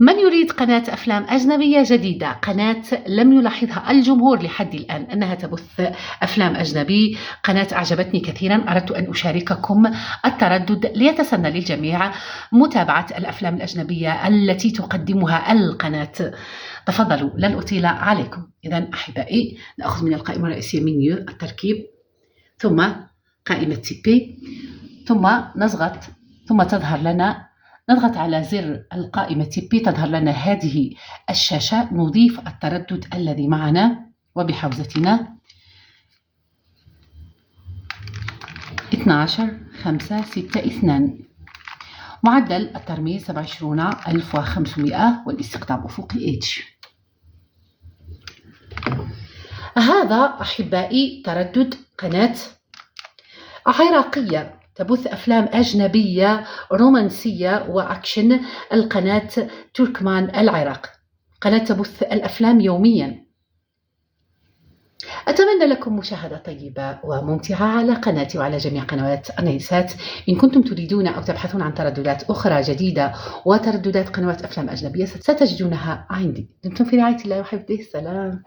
من يريد قناة أفلام أجنبية جديدة، قناة لم يلاحظها الجمهور لحد الآن أنها تبث أفلام أجنبي، قناة أعجبتني كثيرا، أردت أن أشارككم التردد ليتسنى للجميع متابعة الأفلام الأجنبية التي تقدمها القناة. تفضلوا لن أطيل عليكم. إذن أحبائي، نأخذ من القائمة الرئيسية منيو التركيب، ثم قائمة تيبي، ثم نضغط، ثم تظهر لنا، نضغط على زر القائمة تيبي تظهر لنا هذه الشاشة. نضيف التردد الذي معنا وبحوزتنا 12.562. معدل الترميز 27,500 والاستقطاب أفقي H. هذا أحبائي تردد قناة عراقية تبث أفلام أجنبية رومانسية وأكشن، القناة تركمان العراق، قناة تبث الأفلام يوميا. أتمنى لكم مشاهدة طيبة وممتعة على قناتي وعلى جميع قنوات أنيسات. إن كنتم تريدون أو تبحثون عن ترددات أخرى جديدة وترددات قنوات أفلام أجنبية ستجدونها عندي. دمتم في رعاية الله وحفظه. سلام.